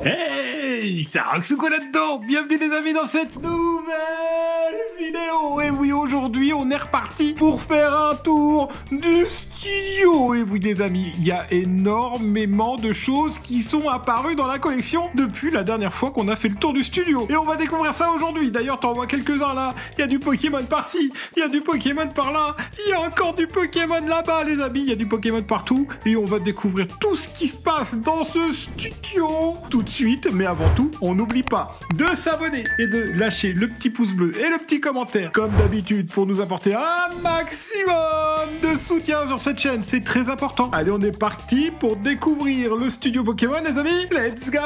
Hey, c'est Roxuko là-dedans. Bienvenue les amis dans cette nouvelle vidéo. Et oui, aujourd'hui on est reparti pour faire un tour du studio. Et oui les amis, il y a énormément de choses qui sont apparues dans la collection depuis la dernière fois qu'on a fait le tour du studio. Et on va découvrir ça aujourd'hui. D'ailleurs t'en vois quelques-uns là. Il y a du Pokémon par-ci, il y a du Pokémon par-là, il y a encore du Pokémon là-bas les amis. Il y a du Pokémon partout. Et on va découvrir tout ce qui se passe dans ce studio tout de suite. Mais avant tout, on n'oublie pas de s'abonner et de lâcher le petit pouce bleu et le petit commentaire comme d'habitude pour nous apporter un maximum de soutien sur cette chaîne. C'est très important. Allez, on est parti pour découvrir le studio Pokémon les amis. Let's go!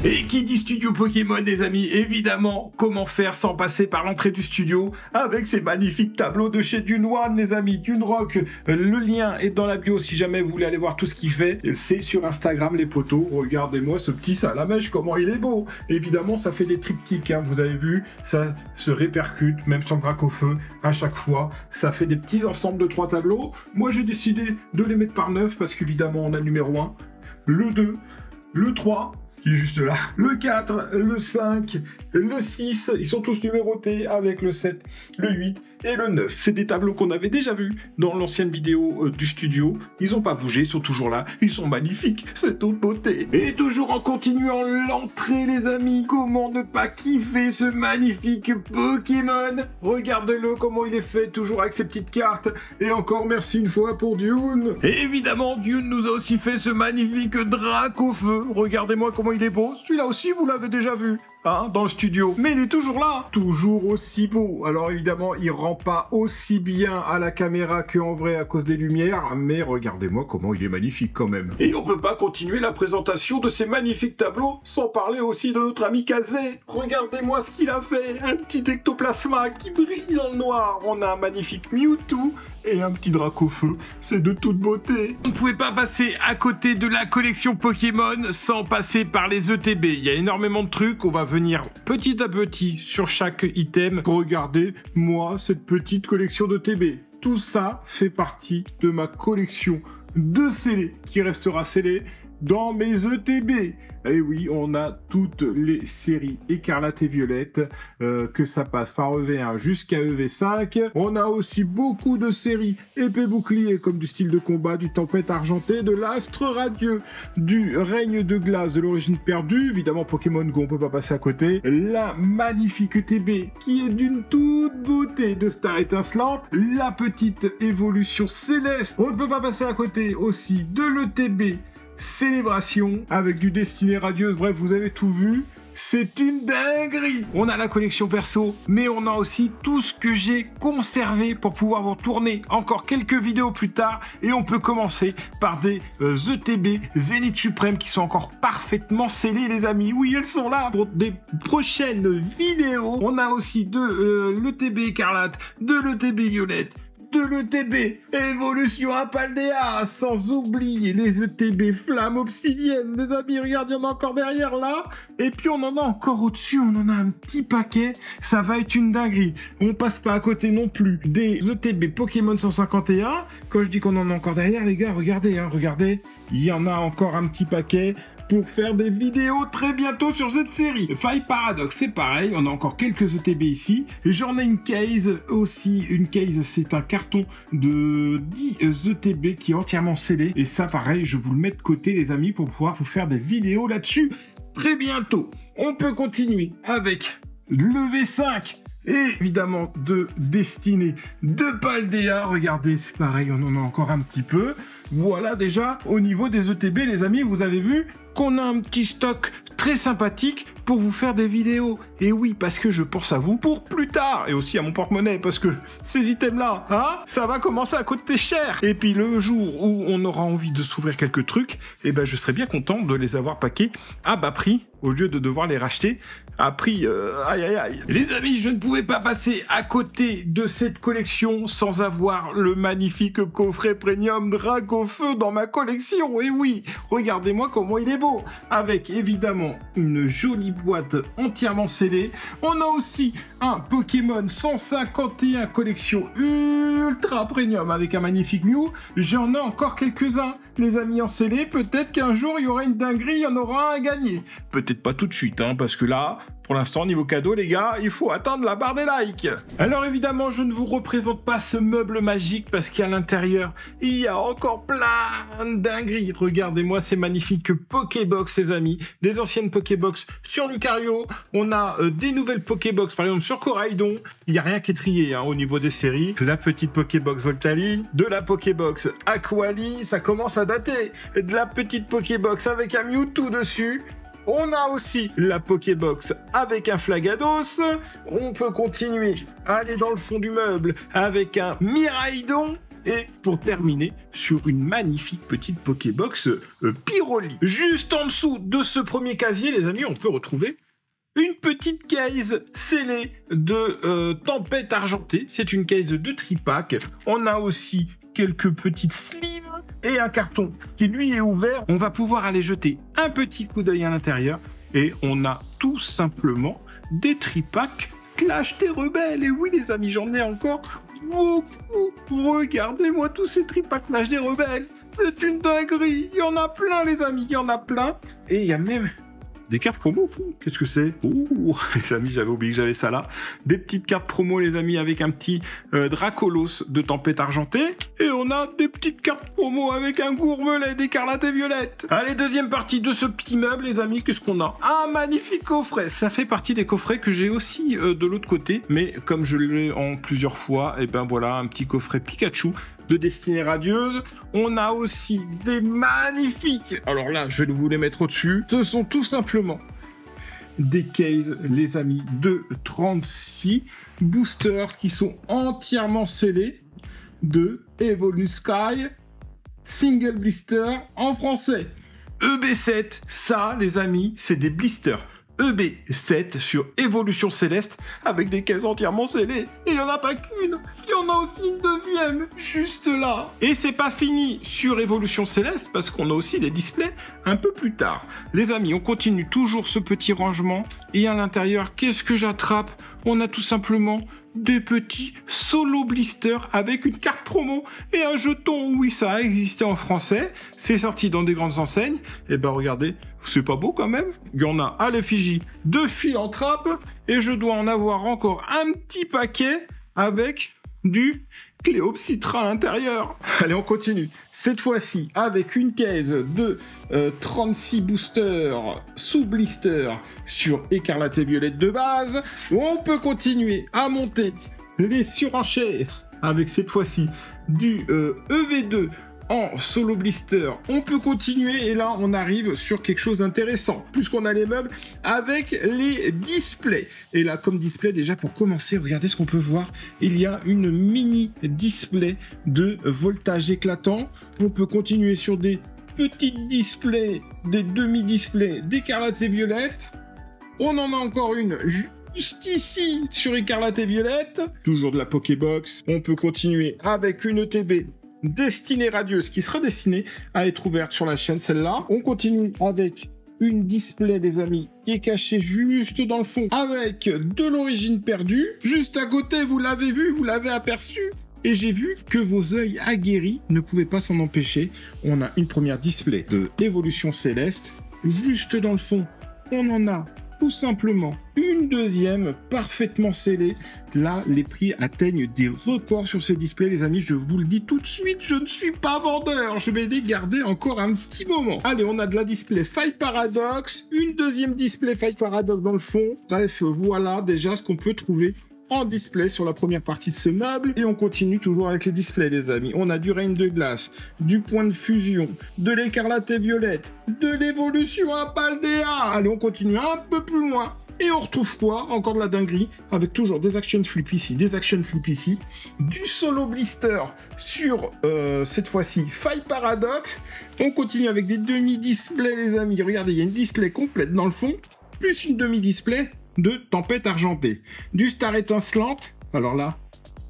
Et qui dit studio Pokémon les amis, évidemment, comment faire sans passer par l'entrée du studio avec ces magnifiques tableaux de chez Dune One les amis, Dune Rock. Le lien est dans la bio si jamais vous voulez aller voir tout ce qu'il fait. C'est sur Instagram les potos, regardez-moi ce petit salamèche, comment il est beau. Évidemment ça fait des triptyques, hein. Vous avez vu, ça se répercute, même sans Dracofeu, à chaque fois. Ça fait des petits ensembles de 3 tableaux. Moi j'ai décidé de les mettre par 9 parce qu'évidemment on a le numéro 1, le 2, le 3, qui est juste là, le 4, le 5, le 6, ils sont tous numérotés avec le 7, le 8 et le 9. C'est des tableaux qu'on avait déjà vus dans l'ancienne vidéo du studio. Ils n'ont pas bougé, ils sont toujours là, ils sont magnifiques, c'est toute beauté. Et toujours en continuant l'entrée les amis, comment ne pas kiffer ce magnifique Pokémon? Regardez-le comment il est fait, toujours avec ses petites cartes. Et encore merci une fois pour Dune. Et évidemment, Dune nous a aussi fait ce magnifique Dracofeu. Regardez-moi comment il est beau, celui-là aussi vous l'avez déjà vu. Hein, dans le studio, mais il est toujours là, toujours aussi beau. Alors évidemment, il rend pas aussi bien à la caméra qu'en vrai à cause des lumières, mais regardez-moi comment il est magnifique quand même. Et on peut pas continuer la présentation de ces magnifiques tableaux sans parler aussi de notre ami Kazé. Regardez-moi ce qu'il a fait, un petit ectoplasma qui brille dans le noir. On a un magnifique Mewtwo et un petit Dracofeu, c'est de toute beauté. On ne pouvait pas passer à côté de la collection Pokémon sans passer par les ETB. Il y a énormément de trucs, on va venir petit à petit sur chaque item. Regardez, moi, cette petite collection d'ETB. Tout ça fait partie de ma collection de scellés, qui restera scellée dans mes ETB. Et oui, on a toutes les séries écarlate et violette, que ça passe par EV1 jusqu'à EV5. On a aussi beaucoup de séries épée bouclier, comme du style de combat, du tempête argentée, de l'astre radieux, du règne de glace, de l'origine perdue, évidemment Pokémon Go, on peut pas passer à côté. La magnifique ETB, qui est d'une toute beauté, de Star étincelante. La petite évolution céleste, on ne peut pas passer à côté aussi de l'ETB Célébration avec du Destinée Radieuse, bref vous avez tout vu, c'est une dinguerie. On a la collection perso, mais on a aussi tout ce que j'ai conservé pour pouvoir vous tourner encore quelques vidéos plus tard, et on peut commencer par des ETB Zénith Suprême qui sont encore parfaitement scellés les amis. Oui, elles sont là pour des prochaines vidéos. On a aussi de l'ETB écarlate, de l'ETB violette, de l'ETB Évolution Apaldea, sans oublier les ETB Flamme Obsidienne, les amis, regardez, il y en a encore derrière là, et puis on en a encore au-dessus, on en a un petit paquet, ça va être une dinguerie. On passe pas à côté non plus des ETB Pokémon 151, quand je dis qu'on en a encore derrière, les gars, regardez, hein, regardez, il y en a encore un petit paquet, pour faire des vidéos très bientôt sur cette série. Faille Paradox, c'est pareil, on a encore quelques ETB ici. J'en ai une case aussi, une case c'est un carton de 10 ETB qui est entièrement scellé. Et ça pareil, je vous le mets de côté les amis pour pouvoir vous faire des vidéos là-dessus très bientôt. On peut continuer avec le V5. Et évidemment de Destinée, de Paldea, regardez, c'est pareil, on en a encore un petit peu. Voilà déjà, au niveau des ETB, les amis, vous avez vu qu'on a un petit stock très sympathique pour vous faire des vidéos. Et oui, parce que je pense à vous pour plus tard, et aussi à mon porte-monnaie, parce que ces items-là, hein, ça va commencer à coûter cher. Et puis le jour où on aura envie de s'ouvrir quelques trucs, eh ben je serais bien content de les avoir packés à bas prix, au lieu de devoir les racheter à prix aïe aïe aïe. Les amis, je ne pouvais pas passer à côté de cette collection sans avoir le magnifique coffret premium Dracofeu dans ma collection. Et oui, regardez-moi comment il est beau, avec évidemment une jolie boîte entièrement scellée. On a aussi un Pokémon 151 collection ultra premium avec un magnifique Mew. J'en ai encore quelques-uns, les amis, en scellé. Peut-être qu'un jour il y aura une dinguerie, il y en aura un à gagner. Peut-être pas tout de suite, hein, parce que là, pour l'instant, niveau cadeau, les gars, il faut atteindre la barre des likes. Alors évidemment, je ne vous représente pas ce meuble magique parce qu'à l'intérieur, il y a encore plein de dingueries. Regardez-moi ces magnifiques Pokébox, les amis. Des anciennes Pokébox sur Lucario. On a des nouvelles Pokébox, par exemple sur Coraidon. Il n'y a rien qui est trié hein, au niveau des séries. De la petite Pokébox Voltali, de la Pokébox Aquali, ça commence à dater. De la petite Pokébox avec un Mewtwo dessus. On a aussi la Pokébox avec un Flagados. On peut continuer à aller dans le fond du meuble avec un Miraidon. Et pour terminer, sur une magnifique petite Pokébox Pyroli. Juste en dessous de ce premier casier, les amis, on peut retrouver une petite case scellée de Tempête Argentée. C'est une case de tripack. On a aussi quelques petites sleeves et un carton qui lui est ouvert. On va pouvoir aller jeter un petit coup d'œil à l'intérieur et on a tout simplement des tripacks Clash des Rebelles. Et oui les amis, j'en ai encore beaucoup. Regardez-moi tous ces tripacks Clash des Rebelles. C'est une dinguerie. Il y en a plein les amis, il y en a plein. Et il y a même des cartes promo, fou. Qu'est-ce que c'est? Ouh, les amis, j'avais oublié que j'avais ça là. Des petites cartes promo, les amis, avec un petit Dracolos de Tempête Argentée. Et on a des petites cartes promo avec un Gourmelet d'Écarlate et Violette. Allez, deuxième partie de ce petit meuble, les amis, qu'est-ce qu'on a? Un magnifique coffret. Ça fait partie des coffrets que j'ai aussi de l'autre côté. Mais comme je l'ai en plusieurs fois, et ben voilà, un petit coffret Pikachu de Destinée Radieuse. On a aussi des magnifiques, alors là je vais vous les mettre au-dessus, ce sont tout simplement des cases, les amis, de 36 boosters qui sont entièrement scellés de Evolution Single Blister en français. EB7, ça les amis, c'est des blisters. EB7 sur Évolution Céleste avec des caisses entièrement scellées. Et il n'y en a pas qu'une, il y en a aussi une deuxième, juste là. Et c'est pas fini sur Évolution Céleste parce qu'on a aussi des displays un peu plus tard. Les amis, on continue toujours ce petit rangement. Et à l'intérieur, qu'est-ce que j'attrape? On a tout simplement des petits solo blisters avec une carte promo et un jeton. Oui, ça a existé en français. C'est sorti dans des grandes enseignes. Et ben regardez, c'est pas beau quand même. Il y en a à l'effigie de Philanthrope et je dois en avoir encore un petit paquet avec du Cléopsitra à l'intérieur. Allez, on continue. Cette fois-ci, avec une caisse de 36 boosters sous blister sur Écarlate et Violette de base, on peut continuer à monter les surenchères avec cette fois-ci du EV2 en solo blister. On peut continuer et là on arrive sur quelque chose d'intéressant puisqu'on a les meubles avec les displays. Et là comme display déjà pour commencer, regardez ce qu'on peut voir. Il y a une mini display de voltage éclatant. On peut continuer sur des petits displays, des demi-displays d'Écarlate et Violette. On en a encore une juste ici sur Écarlate et Violette. Toujours de la Pokébox. On peut continuer avec une ETB Destinée Radieuse qui sera destinée à être ouverte sur la chaîne, celle-là. On continue avec une display, des amis, qui est cachée juste dans le fond avec de l'origine perdue. Juste à côté, vous l'avez vu, vous l'avez aperçu. Et j'ai vu que vos œils aguerris ne pouvaient pas s'en empêcher. On a une première display de Évolution Céleste. Juste dans le fond, on en a tout simplement une deuxième parfaitement scellée. Là, les prix atteignent des records sur ces displays, les amis. Je vous le dis tout de suite, je ne suis pas vendeur. Je vais les garder encore un petit moment. Allez, on a de la display Fight Paradox, une deuxième display Fight Paradox dans le fond. Bref, voilà déjà ce qu'on peut trouver en display sur la première partie de ce meuble. Et on continue toujours avec les displays, les amis. On a du Reign de glace, du point de fusion, de l'écarlate et violette, de l'évolution à Paldea. Allez, on continue un peu plus loin. Et on retrouve quoi? Encore de la dinguerie, avec toujours des action flip ici, des action flip ici, du solo blister sur, cette fois-ci, Five Paradox. On continue avec des demi-displays, les amis. Regardez, il y a une display complète dans le fond, plus une demi-display de Tempête Argentée. Du Star Étincelante. Alors là,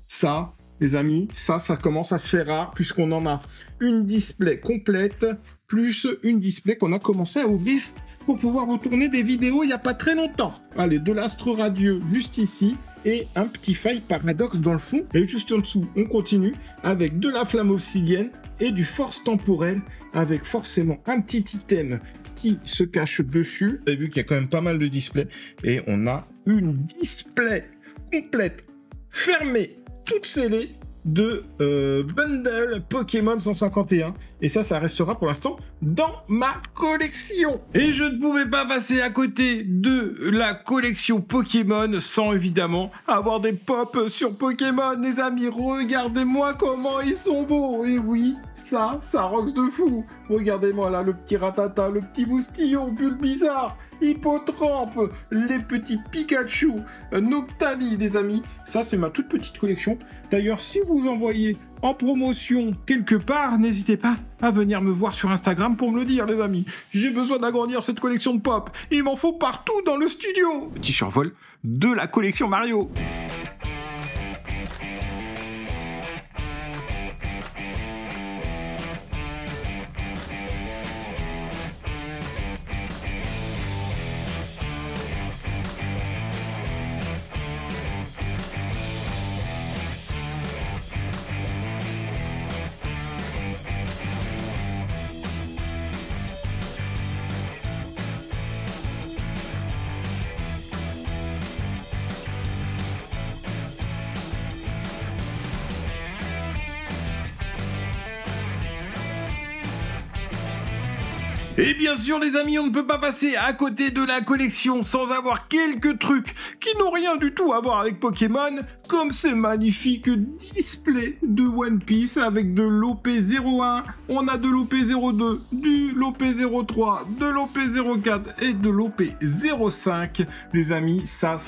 ça, les amis, ça commence à se faire rare, puisqu'on en a une display complète, plus une display qu'on a commencé à ouvrir pour pouvoir vous tourner des vidéos il n'y a pas très longtemps. Allez, de l'astre radieux juste ici et un petit Five Paradox dans le fond. Et juste en dessous, on continue avec de la flamme obsidienne et du force temporelle avec forcément un petit item qui se cache dessus. Vous avez vu qu'il y a quand même pas mal de displays et on a une display complète, fermée, toute scellée de bundle Pokémon 151 et ça restera pour l'instant dans ma collection. Et je ne pouvais pas passer à côté de la collection Pokémon sans évidemment avoir des pops sur Pokémon, les amis. Regardez-moi comment ils sont beaux. Et oui, ça rocks de fou. Regardez-moi là, le petit Ratata, le petit Boustillon, Bulbizarre, Hippotrampe, les petits Pikachu, Noctali, les amis. Ça, c'est ma toute petite collection. D'ailleurs, si vous envoyez en promotion quelque part, n'hésitez pas à venir me voir sur Instagram pour me le dire, les amis. J'ai besoin d'agrandir cette collection de pop. Il m'en faut partout dans le studio. Petit survol de la collection Mario. Et bien sûr, les amis, on ne peut pas passer à côté de la collection sans avoir quelques trucs qui n'ont rien du tout à voir avec Pokémon, comme ce magnifique display de One Piece avec de l'OP01, on a de l'OP02, du l'OP03, de l'OP04 et de l'OP05. Les amis, ça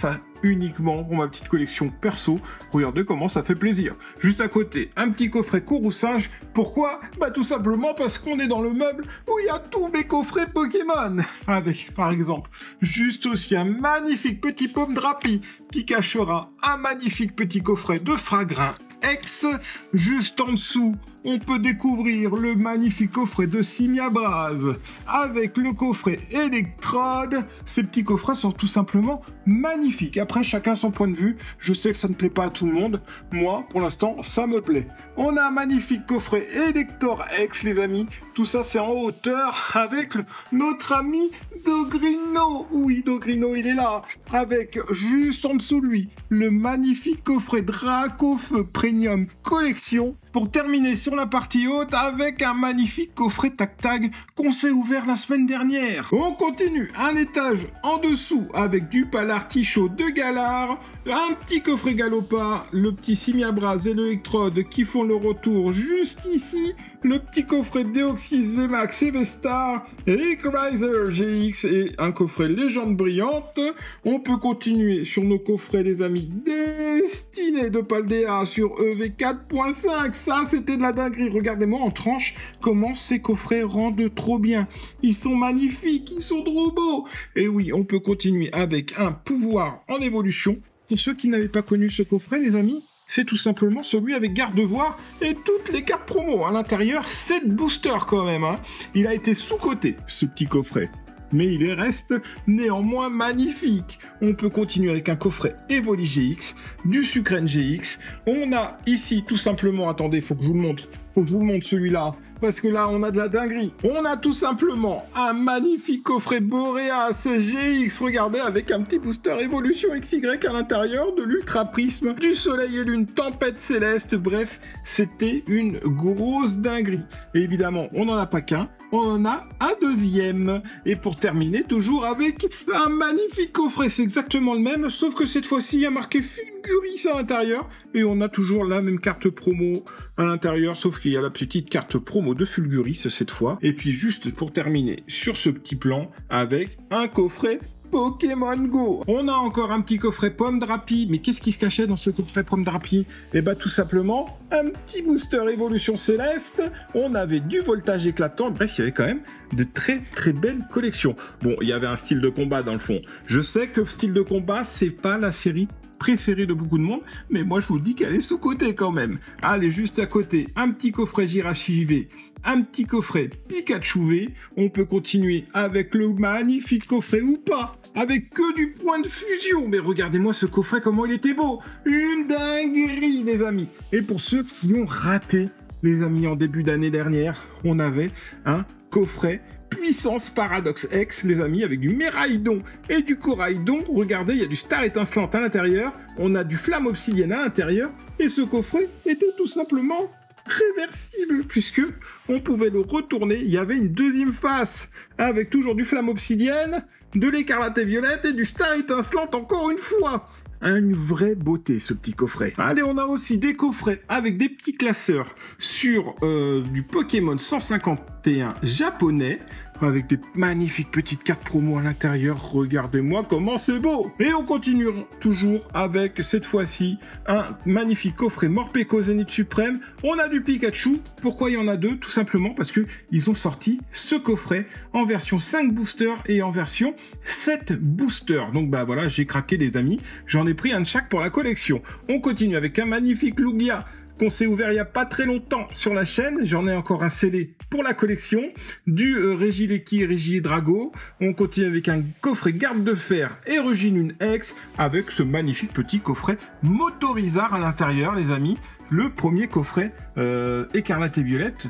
uniquement pour ma petite collection perso. Regardez comment ça fait plaisir. Juste à côté, un petit coffret Courroucinge. Pourquoi? Bah tout simplement parce qu'on est dans le meuble où il y a tous mes coffrets Pokémon. Avec, par exemple, juste aussi un magnifique petit pomme drapi qui cachera un magnifique petit coffret de Fragrin X. Juste en dessous, on peut découvrir le magnifique coffret de Simiabras avec le coffret Electrode. Ces petits coffrets sont tout simplement magnifiques. Après, chacun son point de vue. Je sais que ça ne plaît pas à tout le monde. Moi, pour l'instant, ça me plaît. On a un magnifique coffret Elector X, les amis. Tout ça, c'est en hauteur avec notre ami Dogrino. Oui, Dogrino, il est là. Avec, juste en dessous de lui, le magnifique coffret Dracofeu Premium Collection. Pour terminer sur la partie haute avec un magnifique coffret Tac-Tag qu'on s'est ouvert la semaine dernière. On continue un étage en dessous avec du Palartichaud de Galar, un petit coffret Galopard, le petit Simiabras et l'Electrode qui font le retour juste ici, le petit coffret Deoxys VMAX et Vestar, et Chrysler GX et un coffret Légende Brillante. On peut continuer sur nos coffrets, les amis, destinés de Paldea sur EV 4.5. Ça, c'était de la dinguerie. Regardez-moi en tranche comment ces coffrets rendent trop bien. Ils sont magnifiques, ils sont trop beaux. Et oui, on peut continuer avec un pouvoir en évolution. Pour ceux qui n'avaient pas connu ce coffret, les amis, c'est tout simplement celui avec garde-voix et toutes les cartes promo. À l'intérieur, 7 boosters quand même. Hein. Il a été sous-coté, ce petit coffret. Mais il reste néanmoins magnifique. On peut continuer avec un coffret Evoli GX, du Sucrène GX. On a ici tout simplement, attendez, faut que je vous le montre. Faut que je vous le montre celui-là, parce que là on a de la dinguerie. On a tout simplement un magnifique coffret Boreas GX, regardez, avec un petit booster Évolution XY à l'intérieur, de l'Ultra Prisme, du Soleil et Lune, Tempête Céleste, bref, c'était une grosse dinguerie. Et évidemment, on n'en a pas qu'un, on en a un deuxième. Et pour terminer, toujours avec un magnifique coffret, c'est exactement le même, sauf que cette fois-ci, il y a marqué Fulguris à l'intérieur. Et on a toujours la même carte promo à l'intérieur, sauf qu'il y a la petite carte promo de Fulguris cette fois. Et puis juste pour terminer sur ce petit plan avec un coffret Pokémon Go. On a encore un petit coffret Pomme Drapi, mais qu'est-ce qui se cachait dans ce coffret Pomme Drapi? Eh bah tout simplement un petit booster Évolution Céleste, on avait du voltage éclatant, bref il y avait quand même de très très belles collections. Bon, il y avait un style de combat dans le fond. Je sais que style de combat, c'est pas la série préférée de beaucoup de monde, mais moi je vous dis qu'elle est sous-cotée quand même. Allez, juste à côté, un petit coffret Girachi V, un petit coffret Pikachu V. On peut continuer avec le magnifique coffret ou pas, avec que du point de fusion. Mais regardez-moi ce coffret, comment il était beau. Une dinguerie, les amis. Et pour ceux qui ont raté, les amis, en début d'année dernière, on avait un coffret Puissance Paradoxe X, les amis, avec du Miraidon et du Coraidon. Regardez, il y a du Star Étincelante à l'intérieur, on a du Flamme Obsidienne à l'intérieur, et ce coffret était tout simplement réversible, puisque on pouvait le retourner. Il y avait une deuxième face, avec toujours du Flamme Obsidienne, de l'Écarlate et Violette, et du Star Étincelante encore une fois. Une vraie beauté, ce petit coffret. Allez, on a aussi des coffrets avec des petits classeurs sur du Pokémon 151 japonais, avec des magnifiques petites cartes promo à l'intérieur. Regardez-moi comment c'est beau. Et on continue toujours avec, cette fois-ci, un magnifique coffret Morpeko Zénith Suprême. On a du Pikachu. Pourquoi il y en a deux? Tout simplement parce que ils ont sorti ce coffret en version 5 booster et en version 7 booster. Donc bah voilà, j'ai craqué les amis. J'en ai pris un de chaque pour la collection. On continue avec un magnifique Lugia qu'on s'est ouvert il n'y a pas très longtemps sur la chaîne. J'en ai encore un scellé pour la collection, du Regieleki et Regidrago. On continue avec un coffret Garde de Fer et Reginune X, avec ce magnifique petit coffret Motorizard à l'intérieur, les amis. Le premier coffret Écarlate et Violette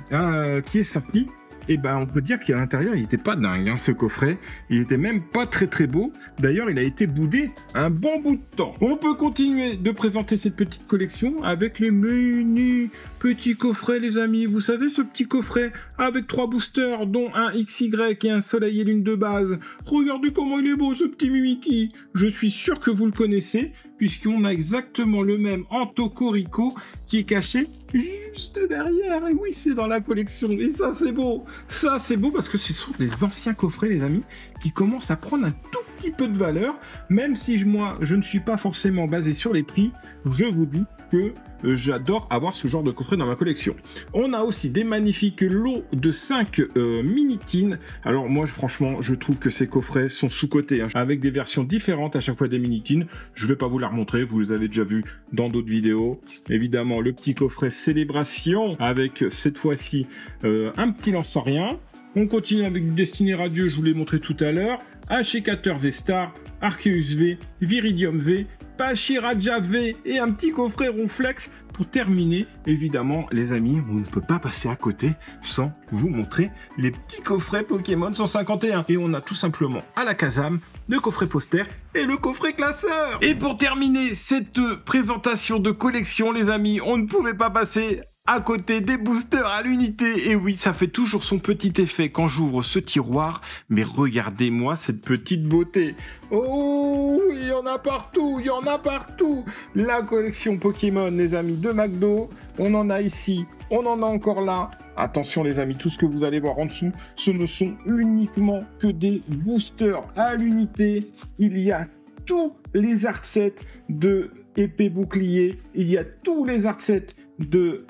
qui est sorti. Et ben on peut dire qu'à l'intérieur il était pas dingue hein, ce coffret, il était même pas très très beau, d'ailleurs il a été boudé un bon bout de temps. On peut continuer de présenter cette petite collection avec les menus petits coffrets les amis, vous savez ce petit coffret avec 3 boosters dont un XY et un soleil et lune de base. Regardez comment il est beau ce petit Mimiki, je suis sûr que vous le connaissez puisqu'on a exactement le même en Tocorico qui est caché juste derrière. Et oui, c'est dans la collection. Et ça, c'est beau. Ça, c'est beau parce que ce sont des anciens coffrets, les amis, qui commencent à prendre un tout petit peu de valeur. Même si moi, je ne suis pas forcément basé sur les prix, je vous dis que j'adore avoir ce genre de coffret dans ma collection. On a aussi des magnifiques lots de 5 mini-tines. Alors moi, franchement, je trouve que ces coffrets sont sous-cotés, hein, avec des versions différentes à chaque fois des mini-tines. Je vais pas vous la remontrer, vous les avez déjà vus dans d'autres vidéos. Évidemment, le petit coffret Célébration, avec cette fois-ci un petit lance-rien. On continue avec du Destiné Radieux, je vous l'ai montré tout à l'heure. Ashécateur V-Star, Arceus V, Viridium V, Pachiraja V et un petit coffret Ronflex. Pour terminer, évidemment, les amis, on ne peut pas passer à côté sans vous montrer les petits coffrets Pokémon 151. Et on a tout simplement à la Kazam le coffret poster et le coffret classeur. Et pour terminer cette présentation de collection, les amis, on ne pouvait pas passer à côté des boosters à l'unité. Et oui, ça fait toujours son petit effet quand j'ouvre ce tiroir. Mais regardez-moi cette petite beauté. Oh, il y en a partout, il y en a partout. La collection Pokémon, les amis, de McDo. On en a ici, on en a encore là. Attention les amis, tout ce que vous allez voir en dessous, ce ne sont uniquement que des boosters à l'unité. Il y a tous les art sets de épée bouclier. Il y a tous les art sets de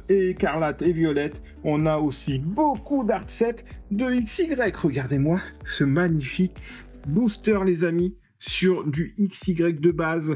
Écarlate et Violette. On a aussi beaucoup d'art sets de XY. Regardez-moi ce magnifique booster les amis sur du XY de base.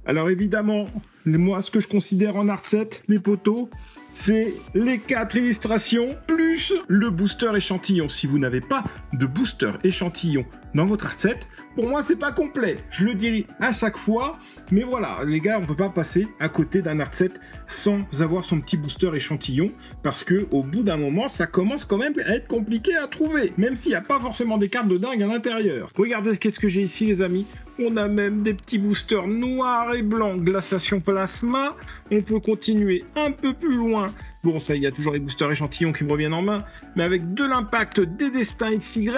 Alors évidemment, moi ce que je considère en art set, les poteaux, c'est les 4 illustrations plus le booster échantillon. Si vous n'avez pas de booster échantillon dans votre art set, pour moi, c'est pas complet. Je le dirai à chaque fois. Mais voilà, les gars, on peut pas passer à côté d'un art set sans avoir son petit booster échantillon. Parce que au bout d'un moment, ça commence quand même à être compliqué à trouver. Même s'il n'y a pas forcément des cartes de dingue à l'intérieur. Regardez qu'est-ce que j'ai ici, les amis. On a même des petits boosters noirs et blancs, glaciation plasma. On peut continuer un peu plus loin. Bon, ça, il y a toujours les boosters échantillons qui me reviennent en main. Mais avec de l'impact des destins XY.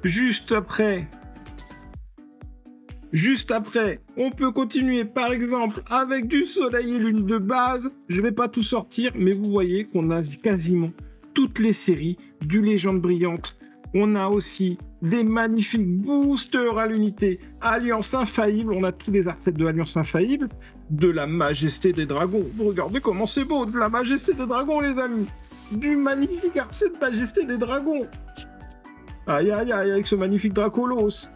Juste après, Juste après, on peut continuer par exemple avec du Soleil et Lune de base. Je vais pas tout sortir, mais vous voyez qu'on a quasiment toutes les séries du Légende brillante. On a aussi des magnifiques boosters à l'unité. Alliance infaillible, on a tous les archets de Alliance infaillible, de la Majesté des Dragons. Regardez comment c'est beau, de la Majesté des Dragons les amis. Du magnifique archet de Majesté des Dragons. Aïe aïe aïe, avec ce magnifique Dracolos.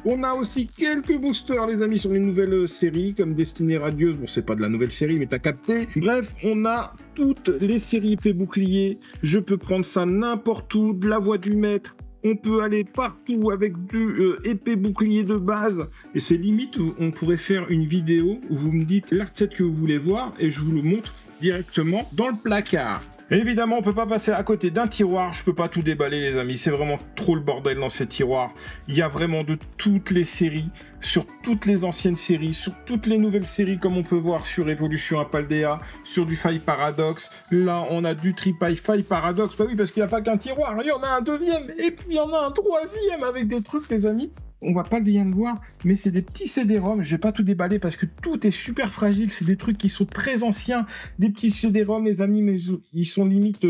On a aussi quelques boosters, les amis, sur les nouvelles séries, comme Destinée Radieuse. Bon, c'est pas de la nouvelle série, mais t'as capté. Bref, on a toutes les séries épée bouclier. Je peux prendre ça n'importe où, de la voix du maître. On peut aller partout avec du épée bouclier de base. Et c'est limite où on pourrait faire une vidéo où vous me dites l'artset que vous voulez voir et je vous le montre directement dans le placard. Évidemment, on peut pas passer à côté d'un tiroir, je peux pas tout déballer les amis, c'est vraiment trop le bordel dans ces tiroirs. Il y a vraiment de toutes les séries, sur toutes les anciennes séries, sur toutes les nouvelles séries comme on peut voir sur Evolution Apaldea, sur du Faille Paradox. Là, on a du Tripaille Faille Paradox, bah oui parce qu'il n'y a pas qu'un tiroir, il y en a un deuxième et puis il y en a un troisième avec des trucs les amis. On va pas bien le voir, mais c'est des petits CD-ROM. Je vais pas tout déballer parce que tout est super fragile. C'est des trucs qui sont très anciens. Des petits CD-ROM, les amis, mais ils sont limite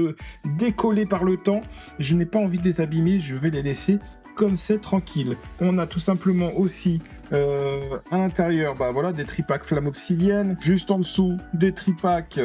décollés par le temps. Je n'ai pas envie de les abîmer. Je vais les laisser comme c'est tranquille. On a tout simplement aussi à l'intérieur, bah voilà, des tripacks flamme obsidienne. Juste en dessous, des tripacks,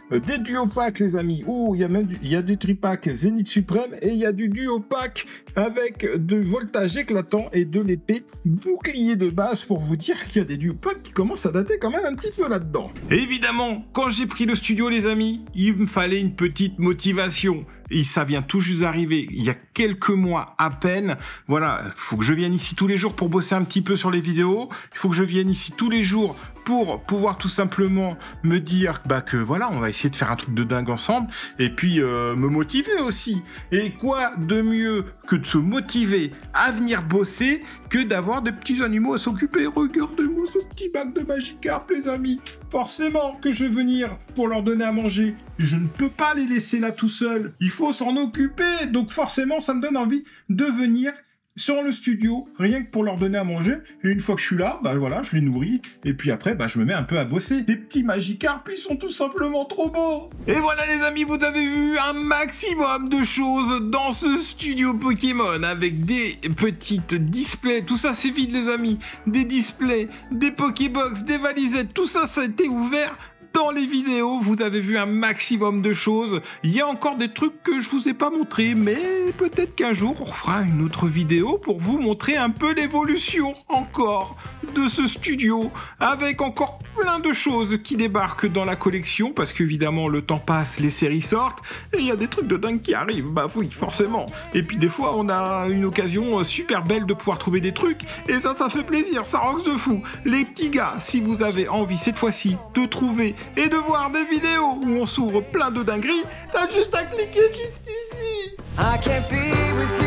des duopacks, les amis. Oh, il y a des tripacks Zénith Suprême et il y a du duopack avec de voltage éclatant et de l'épée bouclier de base pour vous dire qu'il y a des duopacks qui commencent à dater quand même un petit peu là-dedans. Évidemment, quand j'ai pris le studio, les amis, il me fallait une petite motivation. Et ça vient tout juste d'arriver, il y a quelques mois à peine. Voilà, il faut que je vienne ici tous les jours pour bosser un petit peu sur les vidéos. Il faut que je vienne ici tous les jours pour pouvoir tout simplement me dire que voilà, on va essayer de faire un truc de dingue ensemble. Et puis me motiver aussi. Et quoi de mieux que de se motiver à venir bosser que d'avoir des petits animaux à s'occuper. Regardez-moi ce petit bac de Magikarp, les amis. Forcément que je vais venir pour leur donner à manger. Je ne peux pas les laisser là tout seuls. Il faut s'en occuper. Donc forcément, ça me donne envie de venir sur le studio, rien que pour leur donner à manger. Et une fois que je suis là, voilà, je les nourris. Et puis après, je me mets un peu à bosser. Des petits Magikarp, ils sont tout simplement trop beaux. Et voilà les amis, vous avez vu un maximum de choses dans ce studio Pokémon avec des petites displays. Tout ça, c'est vide les amis. Des displays, des Pokébox, des valisettes. Tout ça, ça a été ouvert. Dans les vidéos, vous avez vu un maximum de choses. Il y a encore des trucs que je vous ai pas montrés, mais peut-être qu'un jour, on fera une autre vidéo pour vous montrer un peu l'évolution encore de ce studio, avec encore plein de choses qui débarquent dans la collection, parce qu'évidemment, le temps passe, les séries sortent, et il y a des trucs de dingue qui arrivent, bah oui, forcément. Et puis des fois, on a une occasion super belle de pouvoir trouver des trucs, et ça fait plaisir, ça rocks de fou. Les petits gars, si vous avez envie cette fois-ci de trouver et de voir des vidéos où on s'ouvre plein de dingueries, t'as juste à cliquer juste ici. I can't be with you.